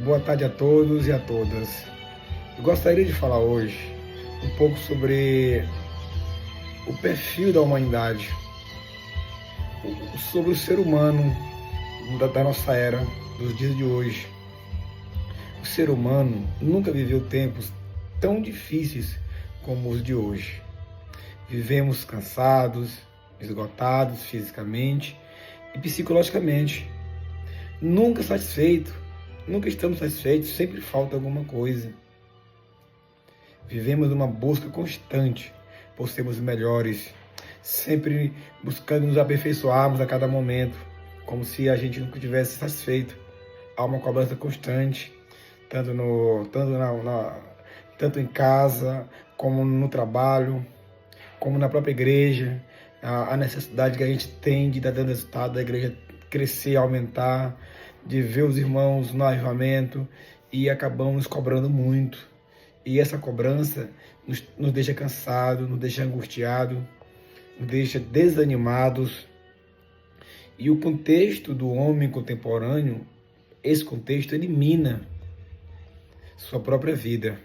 Boa tarde a todos e a todas. Eu gostaria de falar hoje um pouco sobre o perfil da humanidade, sobre o ser humano da nossa era, dos dias de hoje. O ser humano nunca viveu tempos tão difíceis como os de hoje. Vivemos cansados, esgotados fisicamente e psicologicamente. Nunca satisfeitos, nunca estamos satisfeitos, sempre falta alguma coisa. Vivemos uma busca constante por sermos melhores, sempre buscando nos aperfeiçoarmos a cada momento, como se a gente nunca tivesse satisfeito. Há uma cobrança constante, tanto em casa, como no trabalho, como na própria igreja. A necessidade que a gente tem de dar dando resultado, da igreja crescer, aumentar, de ver os irmãos no avivamento, e acabamos cobrando muito. E essa cobrança nos deixa cansados, nos deixa angustiados, nos deixa desanimados. E o contexto do homem contemporâneo, esse contexto elimina sua própria vida.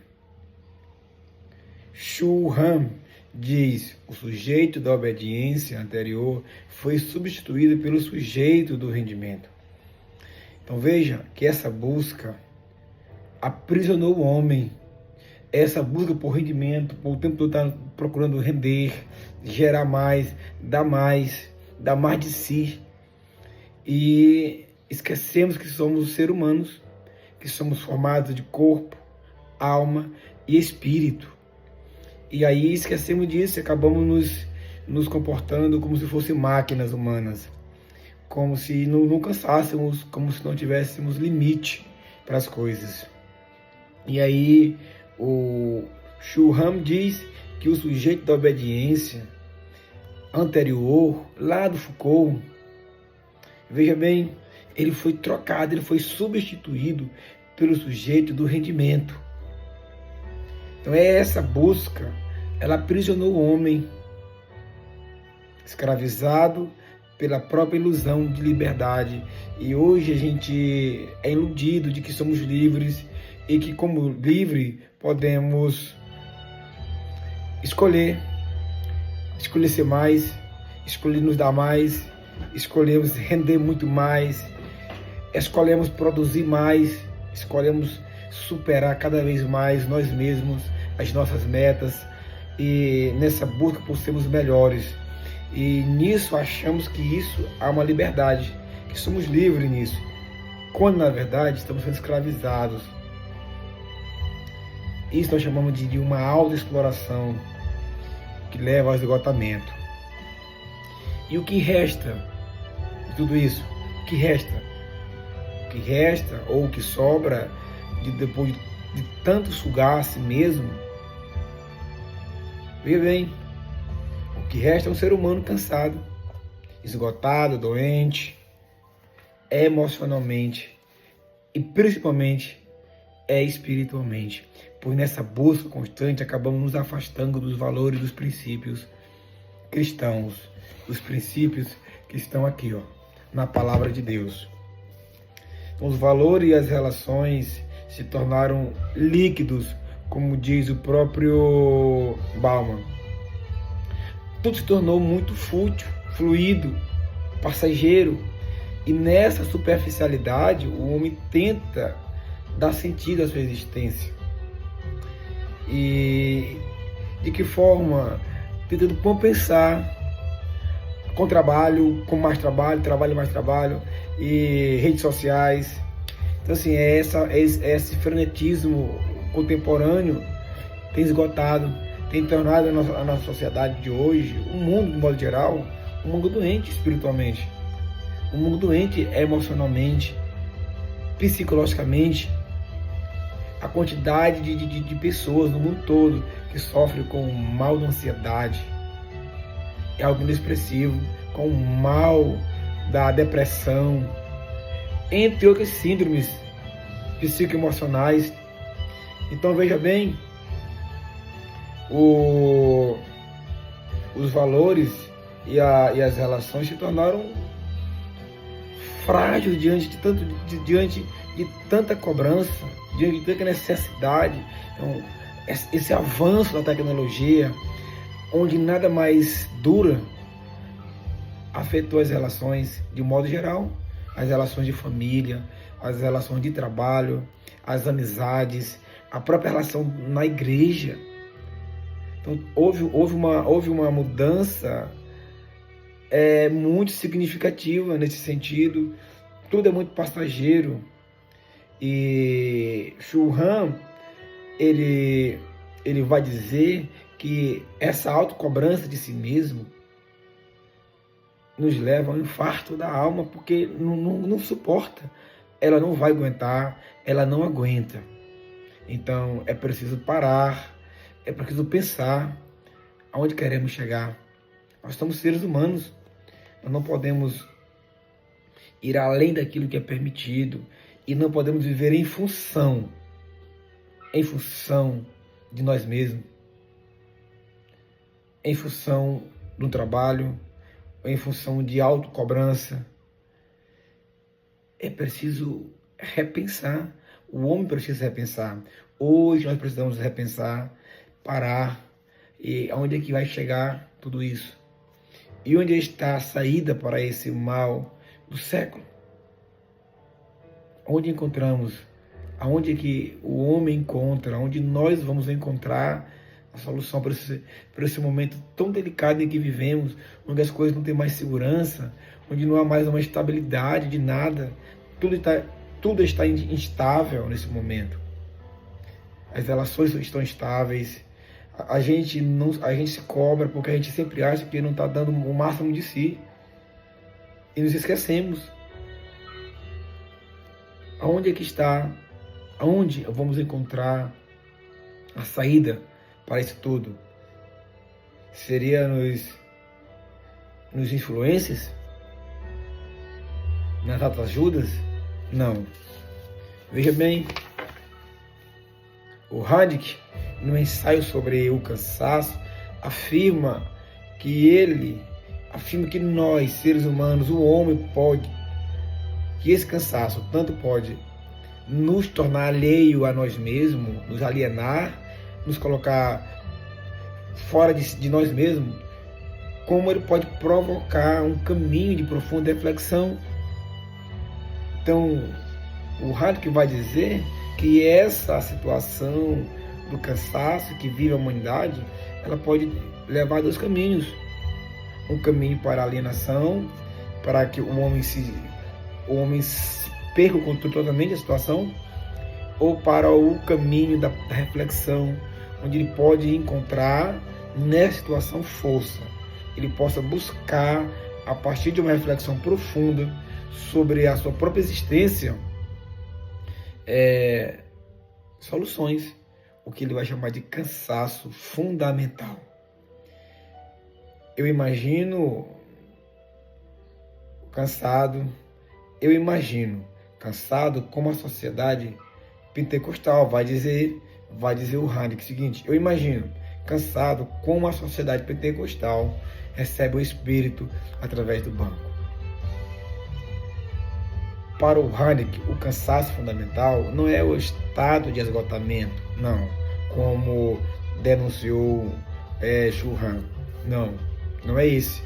Shu Han diz: o sujeito da obediência anterior foi substituído pelo sujeito do rendimento. Então veja que essa busca aprisionou o homem. Essa busca por rendimento, por o tempo todo estar procurando render, gerar mais, dar mais de si. E esquecemos que somos seres humanos, que somos formados de corpo, alma e espírito. E aí esquecemos disso e acabamos nos comportando como se fossem máquinas humanas, como se não cansássemos, como se não tivéssemos limite para as coisas. E aí o Shu Han diz que o sujeito da obediência anterior, lá do Foucault, veja bem, ele foi trocado, ele foi substituído pelo sujeito do rendimento. Então essa busca, ela aprisionou o homem, escravizado pela própria ilusão de liberdade. E hoje a gente é iludido de que somos livres e que, como livre, podemos escolher ser mais, escolher nos dar mais, escolhemos render muito mais, escolhemos produzir mais, escolhemos superar cada vez mais nós mesmos, as nossas metas, e nessa busca por sermos melhores. E nisso achamos que isso há uma liberdade, que somos livres nisso, quando na verdade estamos sendo escravizados. Isso nós chamamos de uma autoexploração que leva ao esgotamento. E o que resta de tudo isso? O que resta? O que resta, ou o que sobra, depois de tanto sugar a si mesmo? Veja bem, o que resta é um ser humano cansado, esgotado, doente, emocionalmente e principalmente espiritualmente. Pois nessa busca constante acabamos nos afastando dos valores, dos princípios cristãos, os princípios que estão aqui, na palavra de Deus. Então, os valores e as relações se tornaram líquidos, como diz o próprio Bauman. Tudo se tornou muito fútil, fluido, passageiro. E nessa superficialidade, o homem tenta dar sentido à sua existência. E de que forma? Tentando compensar com trabalho, com mais trabalho, mais trabalho, e redes sociais. Então, assim, esse frenetismo contemporâneo tem esgotado, tem tornado a nossa sociedade de hoje, o mundo, de modo geral, um mundo doente espiritualmente, um mundo doente emocionalmente, psicologicamente. A quantidade de pessoas no mundo todo que sofrem com o mal da ansiedade é algo inexpressivo, com o mal da depressão, entre outras síndromes psicoemocionais. Então veja bem, os valores e as relações se tornaram frágeis diante de tanta cobrança, de tanta necessidade. Então, esse avanço da tecnologia, onde nada mais dura, afetou as relações de modo geral, as relações de família, as relações de trabalho, as amizades, a própria relação na igreja. Então, houve uma mudança muito significativa nesse sentido. Tudo é muito passageiro. E Churran, ele vai dizer que essa autocobrança de si mesmo nos leva ao infarto da alma, porque não suporta, ela não vai aguentar, ela não aguenta. Então é preciso parar, é preciso pensar aonde queremos chegar. Nós somos seres humanos, nós não podemos ir além daquilo que é permitido e não podemos viver em função de nós mesmos, em função do trabalho, em função de autocobrança. É preciso repensar. O homem precisa repensar. Hoje nós precisamos repensar, parar. E aonde é que vai chegar tudo isso? E onde está a saída para esse mal do século? Onde encontramos? Aonde é que o homem encontra? Onde nós vamos encontrar a solução para esse momento tão delicado em que vivemos, onde as coisas não têm mais segurança, onde não há mais uma estabilidade de nada, tudo está instável nesse momento. As relações estão instáveis, a gente se cobra porque a gente sempre acha que não está dando o máximo de si e nos esquecemos. Aonde é que está? Aonde vamos encontrar a saída para isso tudo? Seria nos influencers? Nas autoajudas? Não. Veja bem, o Handick, no ensaio sobre o cansaço, afirma que nós, seres humanos, o homem que esse cansaço tanto pode nos tornar alheio a nós mesmos, nos alienar, nos colocar fora de nós mesmos, como ele pode provocar um caminho de profunda reflexão. Então, o Handick vai dizer que essa situação do cansaço que vive a humanidade, ela pode levar a dois caminhos. Um caminho para a alienação, para que o homem perca o controle totalmente da situação, ou para o caminho da reflexão, onde ele pode encontrar nessa situação força. Ele possa buscar, a partir de uma reflexão profunda sobre a sua própria existência, soluções, o que ele vai chamar de cansaço fundamental. Eu imagino cansado como a sociedade pentecostal, vai dizer o Handick o seguinte: eu imagino cansado como a sociedade pentecostal recebe o Espírito através do banco. Para o Handick, o cansaço fundamental não é o estado de esgotamento, não, como denunciou Churran. Não é esse.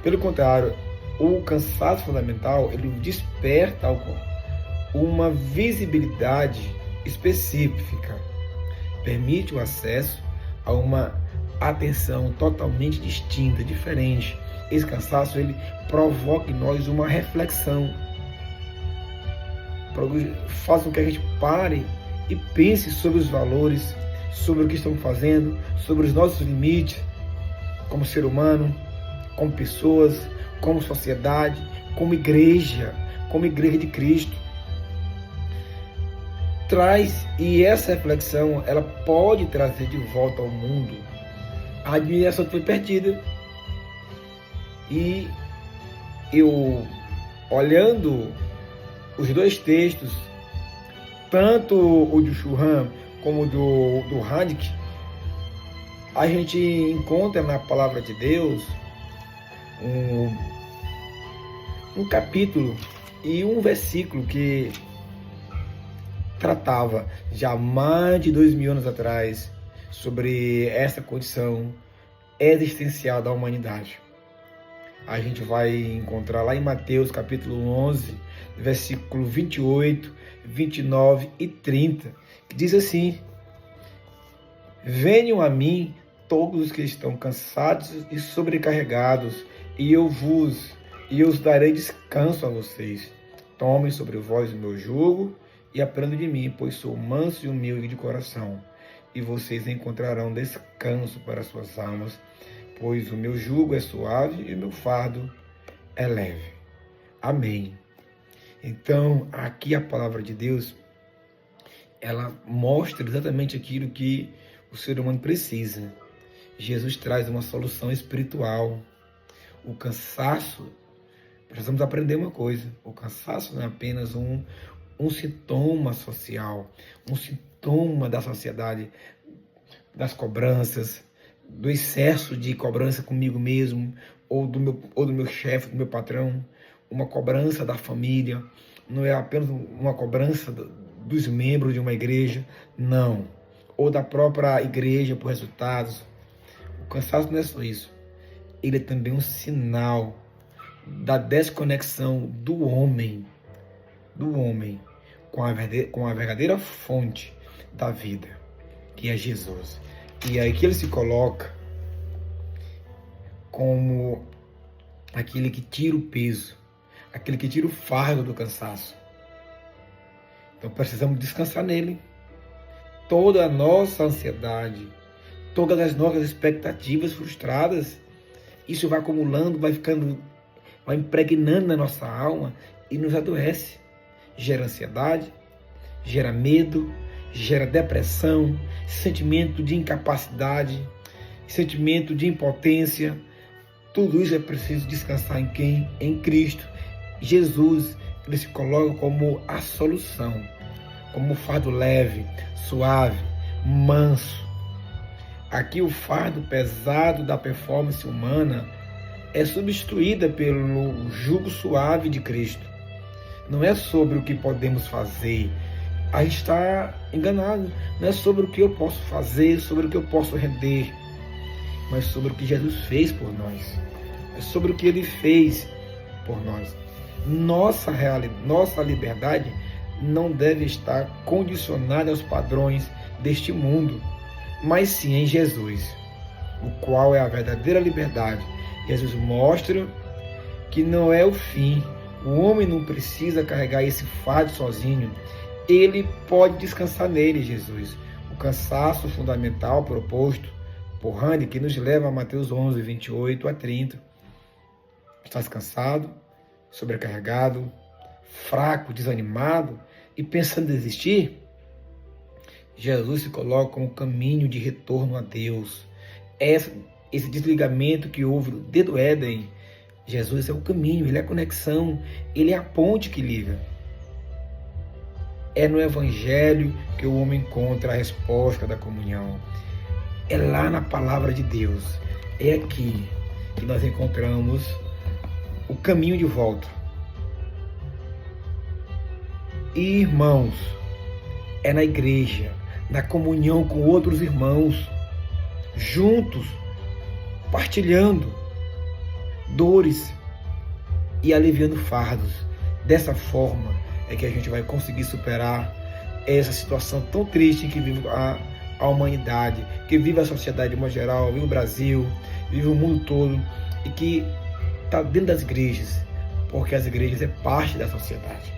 Pelo contrário, o cansaço fundamental, ele desperta uma visibilidade específica, permite o acesso a uma atenção totalmente distinta, diferente. Esse cansaço, ele provoca em nós uma reflexão, faz com que a gente pare e pense sobre os valores, sobre o que estamos fazendo, sobre os nossos limites, como ser humano, como pessoas, como sociedade, como igreja de Cristo. E essa reflexão, ela pode trazer de volta ao mundo a admiração que foi perdida. E eu, olhando os dois textos, tanto o de Churran como o do Handick, a gente encontra na palavra de Deus um capítulo e um versículo que tratava já há mais de 2000 anos atrás sobre essa condição existencial da humanidade. A gente vai encontrar lá em Mateus capítulo 11, versículo 28, 29 e 30, que diz assim: venham a mim todos os que estão cansados e sobrecarregados, e eu os darei descanso a vocês. Tomem sobre vós o meu jugo e aprendam de mim, pois sou manso e humilde de coração, e vocês encontrarão descanso para suas almas, pois o meu jugo é suave e o meu fardo é leve. Amém. Então, aqui a palavra de Deus, ela mostra exatamente aquilo que o ser humano precisa. Jesus traz uma solução espiritual. O cansaço, precisamos aprender uma coisa: o cansaço não é apenas um sintoma social, um sintoma da sociedade, das cobranças, do excesso de cobrança comigo mesmo, ou do meu chefe, do meu patrão, uma cobrança da família, não é apenas uma cobrança dos membros de uma igreja, não, ou da própria igreja por resultados. O cansaço não é só isso, ele é também um sinal da desconexão do homem com a verdadeira fonte da vida, que é Jesus. E aí que ele se coloca como aquele que tira o peso, aquele que tira o fardo do cansaço. Então precisamos descansar nele. Toda a nossa ansiedade, todas as nossas expectativas frustradas, isso vai acumulando, vai impregnando na nossa alma e nos adoece. Gera ansiedade, gera medo, gera depressão, sentimento de incapacidade, sentimento de impotência. Tudo isso é preciso descansar em quem? Em Cristo. Jesus, ele se coloca como a solução, como um fardo leve, suave, manso. Aqui o fardo pesado da performance humana é substituída pelo jugo suave de Cristo. Não é sobre o que podemos fazer. A gente está enganado. Não é sobre o que eu posso fazer, sobre o que eu posso render, mas sobre o que Jesus fez por nós. É sobre o que Ele fez por nós. Nossa liberdade não deve estar condicionada aos padrões deste mundo, mas sim em Jesus, o qual é a verdadeira liberdade. Jesus mostra que não é o fim. O homem não precisa carregar esse fardo sozinho. Ele pode descansar nele, Jesus. O cansaço fundamental proposto por Randy, que nos leva a Mateus 11, 28 a 30. Estás cansado, sobrecarregado, fraco, desanimado e pensando em desistir? Jesus se coloca como caminho de retorno a Deus. Esse desligamento que houve desde o Éden, Jesus é o caminho, Ele é a conexão, Ele é a ponte que liga. É no Evangelho que o homem encontra a resposta da comunhão. É lá na palavra de Deus. É aqui que nós encontramos o caminho de volta. E, irmãos, é na igreja, na comunhão com outros irmãos, juntos, partilhando dores e aliviando fardos. Dessa forma é que a gente vai conseguir superar essa situação tão triste que vive a humanidade, que vive a sociedade de modo geral, vive o Brasil, vive o mundo todo, e que está dentro das igrejas, porque as igrejas é parte da sociedade.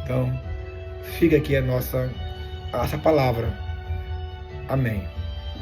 Então, fica aqui essa palavra. Amém.